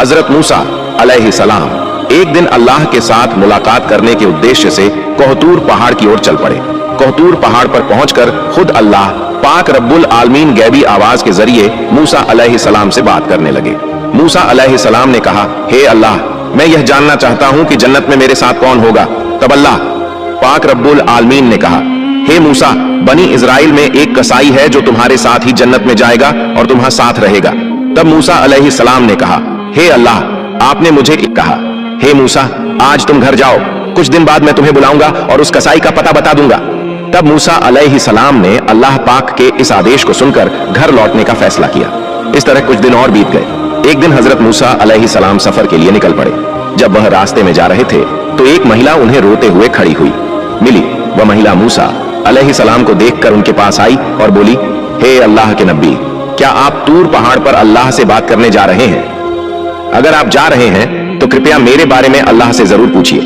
हजरत मूसा अलैहिस्सलाम एक दिन अल्लाह के साथ मुलाकात करने के उद्देश्य से कोहतूर पहाड़ की ओर चल पड़े। कोहतूर पहाड़ पर पहुंचकर खुद अल्लाह पाक रब्बुल आलमीन गैबी आवाज के जरिए मूसा अलैहिस्सलाम से बात करने लगे। मूसा अलैहिस्सलाम ने कहा, हे अल्लाह, मैं यह जानना चाहता हूं कि जन्नत में मेरे साथ कौन होगा। तब अल्लाह पाक रब्बुल आलमीन ने कहा, हे मूसा, बनी इजराइल में एक कसाई है जो तुम्हारे साथ ही जन्नत में जाएगा और तुम्हारे साथ रहेगा। तब मूसा अलैहिस्सलाम ने कहा, हे अल्लाह, आपने मुझे कहा, हे मूसा, आज तुम घर जाओ, कुछ दिन बाद मैं तुम्हें बुलाऊंगा और उस कसाई का पता बता दूंगा। तब मूसा अलैहिस्सलाम ने अल्लाह पाक के इस आदेश को सुनकर घर लौटने का फैसला किया। इस तरह कुछ दिन और बीत गए। एक दिन हजरत मूसा अलैहिस्सलाम सफर के लिए निकल पड़े। जब वह रास्ते में जा रहे थे तो एक महिला उन्हें रोते हुए खड़ी हुई मिली। वह महिला मूसा अलैहिस्सलाम को देखकर उनके पास आई और बोली, हे अल्लाह के नबी, क्या आप तूर पहाड़ पर अल्लाह से बात करने जा रहे हैं? अगर आप जा रहे हैं तो कृपया मेरे बारे में अल्लाह से जरूर पूछिए।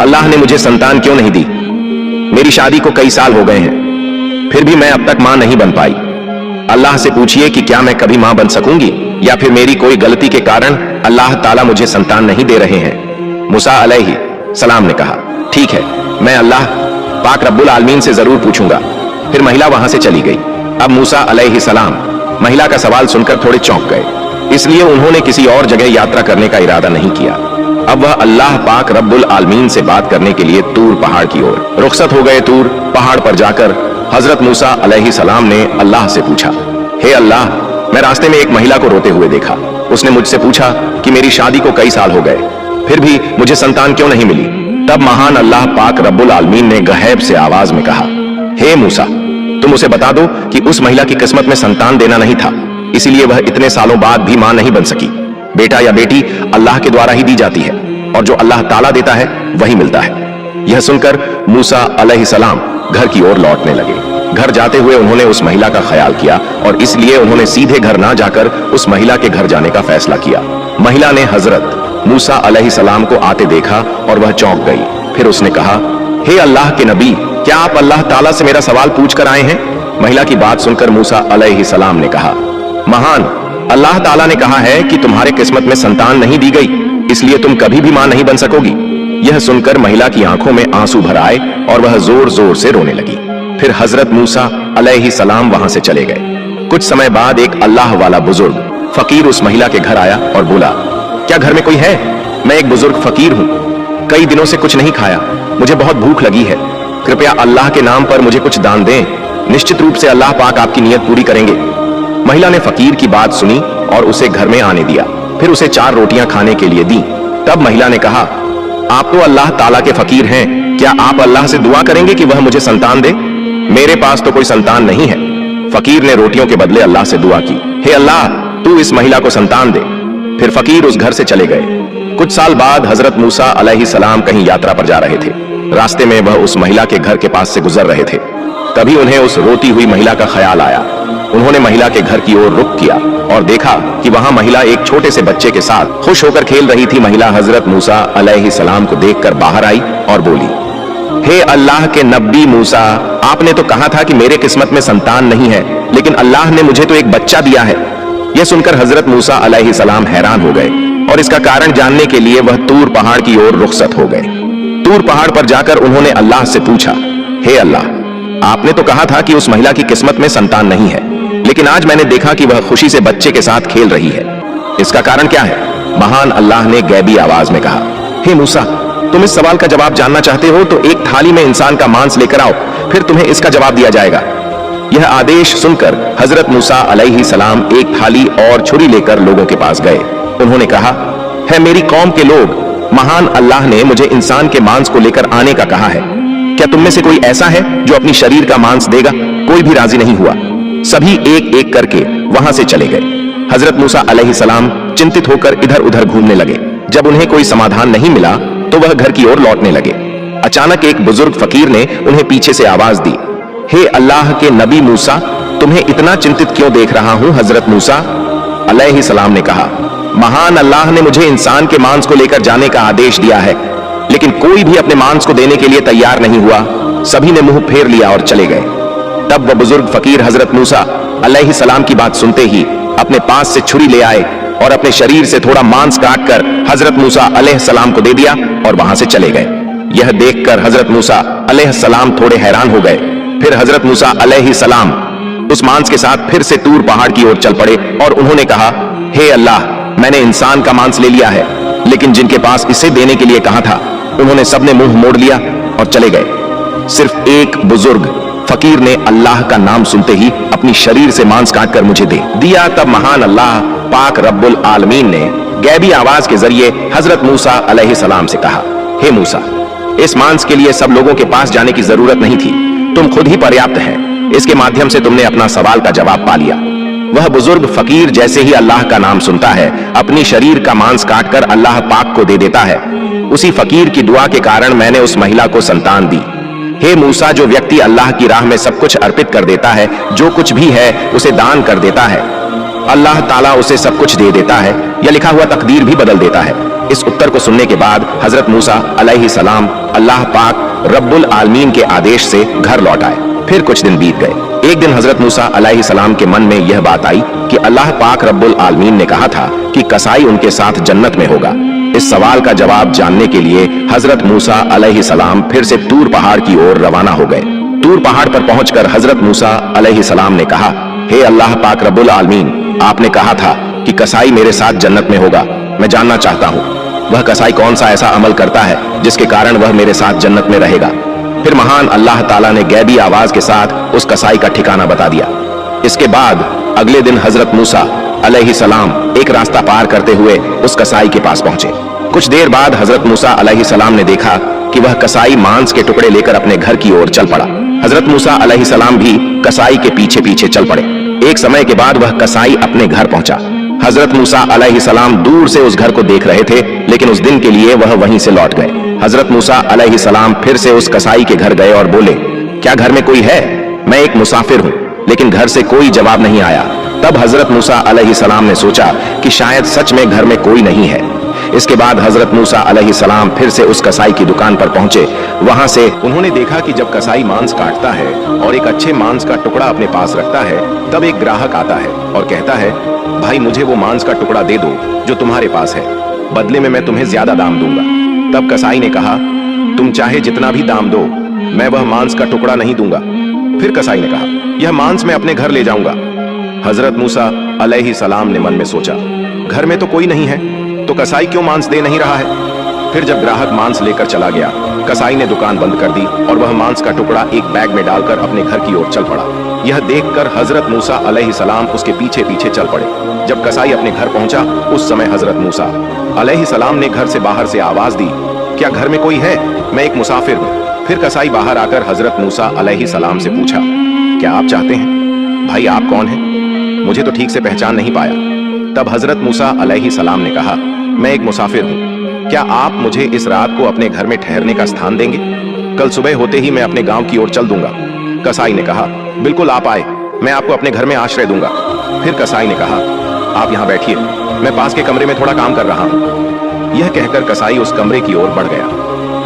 अल्लाह ने मुझे संतान क्यों नहीं दी? मेरी शादी को कई साल हो गए हैं, फिर भी मैं अब तक मां नहीं बन पाई। अल्लाह से पूछिए कि क्या मैं कभी मां बन सकूंगी या फिर मेरी कोई गलती के कारण अल्लाह ताला मुझे संतान नहीं दे रहे हैं। मूसा अलैहिस्सलाम ने कहा, ठीक है, मैं अल्लाह पाक रब्बुल आलमीन से जरूर पूछूंगा। फिर महिला वहां से चली गई। अब मूसा अलैहिस्सलाम महिला का सवाल सुनकर थोड़े चौंक गए, इसलिए उन्होंने किसी और जगह यात्रा करने का इरादा नहीं किया। अब वह अल्लाह पाक रब्बुल आलमीन से बात करने के लिए तूर पहाड़ की ओर रुखसत हो गए। तूर पहाड़ पर जाकर हजरत मूसा अलैहिस्सलाम ने अल्लाह से पूछा, हे अल्लाह, मैं रास्ते में एक महिला को रोते हुए देखा। उसने मुझसे पूछा कि मेरी शादी को कई साल हो गए, फिर भी मुझे संतान क्यों नहीं मिली। तब महान अल्लाह पाक रब्बुल आलमीन ने गहैब से आवाज में कहा, हे मूसा, तुम उसे बता दो कि उस महिला की किस्मत में संतान देना नहीं था, इसीलिए वह इतने सालों बाद भी मां नहीं बन सकी। बेटा या बेटी अल्लाह के द्वारा ही दी जाती है और जो अल्लाह ताला देता है वही मिलता है। यह सुनकर मूसा अलैहिस्सलाम घर की ओर लौटने लगे। घर जाते हुए उन्होंने उस महिला का ख्याल किया और इसलिए उन्होंने सीधे घर ना जाकर उस महिला के घर जाने का फैसला किया। महिला ने हजरत मूसा अलैहिस्सलाम को आते देखा और वह चौंक गई। फिर उसने कहा, हे अल्लाह के नबी, क्या आप अल्लाह ताला से मेरा सवाल पूछ कर आए हैं? महिला की बात सुनकर मूसा अलैहिस्सलाम ने कहा, महान अल्लाह ताला ने कहा है कि तुम्हारे किस्मत में संतान नहीं दी गई, इसलिए तुम कभी भी मां नहीं बन सकोगी। यह सुनकर महिला की आंखों में आंसू भर आए और वह जोर जोर से रोने लगी। फिर हजरत मूसा अलैहिस्सलाम वहां से चले गए। कुछ समय बाद एक अल्लाह वाला बुजुर्ग फकीर उस महिला के घर आया और बोला, क्या घर में कोई है? मैं एक बुजुर्ग फकीर हूं, कई दिनों से कुछ नहीं खाया, मुझे बहुत भूख लगी है, कृपया अल्लाह के नाम पर मुझे कुछ दान दें, निश्चित रूप से अल्लाह पाक आपकी नियत पूरी करेंगे। महिला ने फकीर की बात सुनी और उसे घर में आने दिया। फिर उसे 4 रोटियां खाने के लिए दी। तब महिला ने कहा, आप तो अल्लाह ताला के फकीर हैं, क्या आप अल्लाह से दुआ करेंगे कि वह मुझे संतान दे? मेरे पास तो कोई संतान नहीं है। फकीर ने रोटियों के बदले अल्लाह से दुआ की, हे अल्लाह, तू इस महिला को संतान दे। फिर फकीर उस घर से चले गए। कुछ साल बाद हजरत मूसा अलैहिस्सलाम कहीं यात्रा पर जा रहे थे। रास्ते में वह उस महिला के घर के पास से गुजर रहे थे। तभी उन्हें उस रोती हुई महिला का ख्याल आया। उन्होंने महिला के घर की ओर रुख किया और देखा कि वहां महिला एक छोटे से बच्चे के साथ खुश होकर खेल रही थी। महिला हजरत मूसा अलैहिस्सलाम को देखकर बाहर आई और बोली, हे अल्लाह के नबी मूसा, आपने तो कहा था कि मेरे किस्मत में संतान नहीं है, लेकिन अल्लाह ने मुझे तो एक बच्चा दिया है। यह सुनकर हजरत मूसा अलैहिस्सलाम हैरान हो गए और इसका कारण जानने के लिए वह तूर पहाड़ की ओर रुखसत हो गए। तूर पहाड़ पर जाकर उन्होंने अल्लाह से पूछा, हे अल्लाह, आपने तो कहा था कि उस महिला की किस्मत में संतान नहीं है, लेकिन आज मैंने देखा कि वह खुशी से बच्चे के साथ खेल रही है, इसका कारण क्या है? महान अल्लाह ने गैबी आवाज में कहा, हे मूसा, तुम इस सवाल का जवाब जानना चाहते हो तो एक थाली में इंसान का मांस लेकर आओ, फिर तुम्हें इसका जवाब दिया जाएगा। यह आदेश सुनकर हजरत मूसा अलैहिस्सलाम एक थाली और छुरी लेकर लोगों के पास गए। उन्होंने कहा, है मेरी कौम के लोग, महान अल्लाह ने मुझे इंसान के मांस को लेकर आने का कहा है। क्या तुम में से कोई ऐसा है जो अपनी शरीर का मांस देगा? कोई भी राजी नहीं हुआ। सभी एक एक करके वहां से चले गए। हजरत मूसा अलैहिस्सलाम चिंतित होकर इधर उधर घूमने लगे। जब उन्हें कोई समाधान नहीं मिला तो वह घर की ओर लौटने लगे। अचानक एक बुजुर्ग फकीर ने उन्हें पीछे से आवाज दी, हे अल्लाह के नबी मूसा, तुम्हें इतना चिंतित क्यों देख रहा हूं? हजरत मूसा अलैहिस्सलाम ने कहा, महान अल्लाह ने मुझे इंसान के मांस को लेकर जाने का आदेश दिया है, लेकिन कोई भी अपने मांस को देने के लिए तैयार नहीं हुआ। सभी ने मुंह फेर लिया और चले गए। तब वह बुजुर्ग फकीर हजरत मूसा अलैहिस्सलाम की बात सुनते ही अपने पास से छुरी ले आए और अपने शरीर से थोड़ा मांस काटकर हजरत मूसा अलैहिस्सलाम को दे दिया और वहां से चले गए। यह देखकर हजरत मूसा अलैहिस्सलाम थोड़े हैरान हो गए। फिर हजरत मूसा अलैहिस्सलाम उस मांस के साथ फिर से तूर पहाड़ की ओर चल पड़े और उन्होंने कहा, हे अल्लाह, मैंने इंसान का मांस ले लिया है, लेकिन जिनके पास इसे देने के लिए कहा था उन्होंने सबने मुंह मोड़ लिया और चले गए। सिर्फ एक बुजुर्ग फकीर ने अल्लाह का नाम सुनते ही अपनी शरीर से मांस काटकर मुझे दे दिया। तब महान अल्लाह पाक रब्बुल आलमीन ने गैबी आवाज के जरिए हजरत मूसा अलैहिस्सलाम से कहा, हे मूसा, इस मांस के लिए सब लोगों के पास जाने की जरूरत नहीं थी, तुम खुद ही पर्याप्त हैं। इसके माध्यम से तुमने अपना सवाल का जवाब पा लिया। वह बुजुर्ग फकीर जैसे ही अल्लाह का नाम सुनता है अपनी शरीर का मांस काटकर अल्लाह पाक को दे देता है। उसी फकीर की दुआ के कारण मैंने उस महिला को संतान दी। हे मूसा, जो व्यक्ति अल्लाह की राह में सब कुछ अर्पित कर देता है, जो कुछ भी है उसे दान कर देता है, अल्लाह ताला उसे सब कुछ दे देता है या लिखा हुआ तकदीर भी बदल देता है। इस उत्तर को सुनने के बाद हजरत मूसा अलैहिस्सलाम अल्लाह पाक रब्बुल आलमीन के आदेश से घर लौट आए। फिर कुछ दिन बीत गए। एक दिन हजरत मूसा अलैहिस्सलाम के मन में यह बात आई कि अल्लाह पाक रब्बुल आलमीन ने कहा था कि कसाई उनके साथ जन्नत में होगा। इस सवाल का जवाब जानने के लिए हजरत मूसा अलैहिस्सलाम फिर से तूर पहाड़ की ओर रवाना हो गए। तूर पहाड़ पर पहुंचकर हजरत मूसा अलैहिस्सलाम ने कहा, हे अल्लाह पाक रब्बुल आलमीन, आपने कहा था कि कसाई मेरे साथ जन्नत में होगा। मैं जानना चाहता हूँ वह कसाई कौन सा ऐसा अमल करता है जिसके कारण वह मेरे साथ जन्नत में रहेगा। फिर महान अल्लाह ताला ने गैबी आवाज के साथ उस कसाई का ठिकाना बता दिया। इसके बाद अगले दिन हजरत मूसा अलैहिस्सलाम एक रास्ता पार करते हुए उस कसाई के पास पहुंचे। कुछ देर बाद हजरत मूसा अलैहिस्सलाम ने देखा कि वह कसाई मांस के टुकड़े लेकर अपने घर की ओर चल पड़ा। हजरत मूसा अलैहिस्सलाम भी कसाई के पीछे पीछे चल पड़े। एक समय के बाद वह कसाई अपने घर पहुंचा। हजरत मूसा अलैहिस्सलाम दूर से उस घर को देख रहे थे, लेकिन उस दिन के लिए वह वहीं से लौट गए। हजरत मूसा अलैहिस्सलाम फिर से उस कसाई के घर गए और बोले, क्या घर में कोई है? मैं एक मुसाफिर हूँ। लेकिन घर से कोई जवाब नहीं आया। तब हजरत मूसा अलैहिस्सलाम ने सोचा कि शायद सच में घर में कोई नहीं है। इसके बाद हजरत मूसा अलैहिस्सलाम फिर से उस कसाई की दुकान पर पहुंचे। वहां से उन्होंने देखा कि जब कसाई मांस काटता है और एक अच्छे मांस का टुकड़ा अपने पास रखता है, तब एक ग्राहक आता है और कहता है, भाई मुझे वो मांस का टुकड़ा दे दो जो तुम्हारे पास है, बदले में मैं तुम्हें ज्यादा दाम दूंगा। तब कसाई ने कहा, तुम चाहे जितना भी दाम दो, मैं वह मांस का टुकड़ा नहीं दूंगा। फिर कसाई ने कहा, यह मांस मैं अपने घर ले जाऊंगा। हजरत मूसा अलैहिस्सलाम ने मन में सोचा, घर में तो कोई नहीं है, तो कसाई क्यों मांस दे नहीं रहा है। फिर जब ग्राहक मांस लेकर चला गया, कसाई ने दुकान बंद कर दी और वह मांस का टुकड़ा एक बैग में डालकर अपने घर की ओर चल पड़ा। यह देखकर हजरत मूसा अलैहिस्सलाम उसके पीछे पीछे चल पड़े। जब कसाई अपने घर पहुंचा, उस समय हजरत मूसा अलैहिस्सलाम ने घर से बाहर से आवाज दी, क्या घर में कोई है? मैं एक मुसाफिर हूँ। फिर कसाई बाहर आकर हजरत मूसा अलैहिस्सलाम से पूछा, क्या आप चाहते हैं? भाई आप कौन हैं? मुझे तो ठीक से पहचान नहीं पाया। तब हजरत मूसा अलैहिस्सलाम ने कहा, मैं एक मुसाफिर हूँ, क्या आप मुझे इस रात को अपने घर में ठहरने का स्थान देंगे? कल सुबह होते ही मैं अपने गांव की ओर चल दूंगा। कसाई ने कहा, बिल्कुल आप आए, मैं आपको अपने घर में आश्रय दूंगा। फिर कसाई ने कहा, आप यहाँ बैठिए, मैं पास के कमरे में थोड़ा काम कर रहा हूँ। यह कहकर कसाई उस कमरे की ओर बढ़ गया।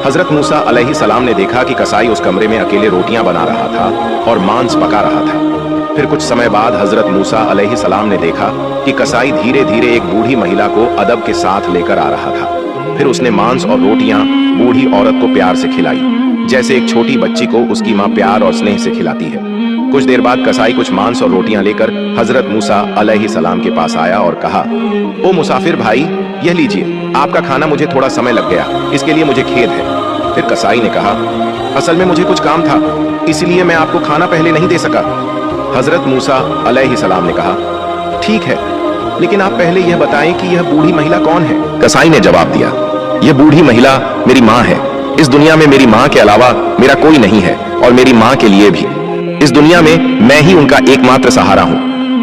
हजरत मूसा अलैहिस्सलाम ने देखा कि कसाई उस कमरे में अकेले रोटियां बना रहा था और मांस पका रहा था। फिर कुछ समय बाद हजरत मूसा अलैहिस्सलाम ने देखा कि कसाई धीरे धीरे एक बूढ़ी महिला को अदब के साथ लेकर आ रहा था। फिर उसने मांस और रोटियां बूढ़ी औरत को प्यार से खिलाई, जैसे एक छोटी बच्ची को उसकी माँ प्यार और स्नेह से खिलाती है। कुछ देर बाद कसाई कुछ मांस और रोटियां लेकर हजरत मूसा अलैहिस्सलाम के पास आया और कहा, ओ मुसाफिर भाई, यह लीजिए, आपका खाना मुझे थोड़ा समय लग गया, इसके लिए मुझे खेद है। फिर कसाई ने कहा, असल में मुझे कुछ काम था, इसलिए मैं आपको खाना पहले नहीं दे सका। हजरत मूसा अलैहिस्सलाम ने कहा, ठीक है, लेकिन आप पहले यह बताएं कि यह बूढ़ी महिला कौन है? कसाई ने जवाब दिया, यह बूढ़ी महिला मेरी माँ है। इस दुनिया में मेरी माँ के अलावा मेरा कोई नहीं है और मेरी माँ के लिए भी इस दुनिया में मैं ही उनका एकमात्र सहारा हूँ।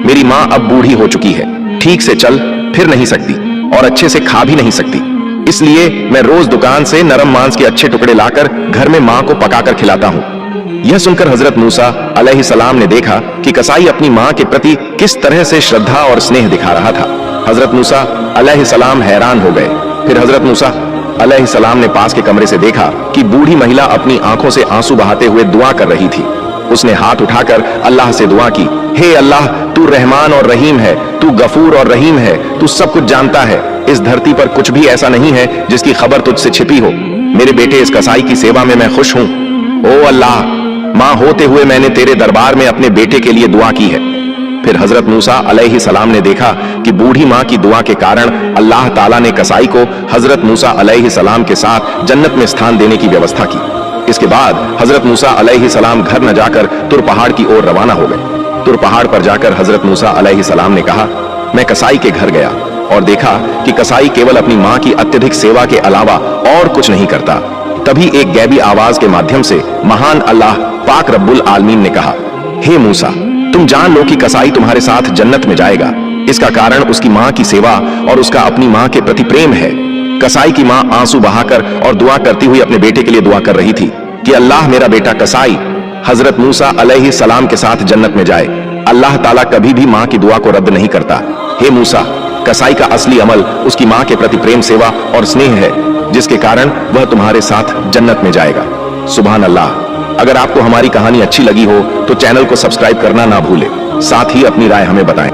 मेरी माँ अब बूढ़ी हो चुकी है, ठीक से चल फिर नहीं सकती और अच्छे से खा भी नहीं सकती, इसलिए मैं रोज दुकान से नरम मांस के अच्छे टुकड़े लाकर घर में माँ को पकाकर खिलाता हूँ। यह सुनकर हजरत मूसा अलैहिस्सलाम ने देखा कि कसाई अपनी माँ के प्रति किस तरह से श्रद्धा और स्नेह दिखा रहा था। हजरत मूसा अलैहिस्सलाम हैरान हो गए। फिर हजरत मूसा अलैहिस्सलाम ने पास के कमरे से देखा कि बूढ़ी महिला अपनी आंखों से आंसू बहाते हुए दुआ कर रही थी। उसने हाथ उठाकर अल्लाह से दुआ की, हे अल्लाह, तू रहमान और रहीम है, तू गफूर और रहीम है, तू सब कुछ जानता है। इस धरती पर कुछ भी ऐसा नहीं है जिसकी खबर तुझसे छिपी हो। मेरे बेटे इस कसाई की सेवा में मैं खुश हूं। ओ अल्लाह, मां होते हुए मैंने तेरे दरबार में अपने बेटे के लिए दुआ की है। फिर हजरत मूसा अलैहिस्सलाम ने देखा कि बूढ़ी मां की दुआ के कारण अल्लाह ताला ने कसाई को हजरत मूसा अलैहिस्सलाम के साथ जन्नत में स्थान देने की व्यवस्था की। इसके बाद हजरत मूसा अलैहिस्सलाम घर न जाकर तुर पहाड़ की ओर रवाना हो गए। तुर पहाड़ पर जाकर हजरत मूसा अलैहिस्सलाम ने कहा, मैं कसाई के घर गया और देखा कि कसाई केवल अपनी मां की अत्यधिक सेवा के अलावा और कुछ नहीं करता। तभी एक गैबी आवाज के माध्यम से महान अल्लाह पाक रब्बुल आलमीन ने कहा, हे मूसा, तुम जान लो कि कसाई तुम्हारे साथ जन्नत में जाएगा। इसका कारण उसकी मां की सेवा और उसका अपनी मां के प्रति प्रेम है। कसाई की मां आंसू बहाकर और दुआ करती हुई अपने बेटे के लिए दुआ कर रही थी कि अल्लाह मेरा बेटा कसाई हजरत मूसा अलैहिस्सलाम के साथ जन्नत में जाए। अल्लाह ताला कभी भी मां की दुआ को रद्द नहीं करता। हे मूसा, कसाई का असली अमल उसकी मां के प्रति प्रेम, सेवा और स्नेह है, जिसके कारण वह तुम्हारे साथ जन्नत में जाएगा। सुभान अल्लाह। अगर आपको हमारी कहानी अच्छी लगी हो तो चैनल को सब्सक्राइब करना ना भूलें। साथ ही अपनी राय हमें बताएं।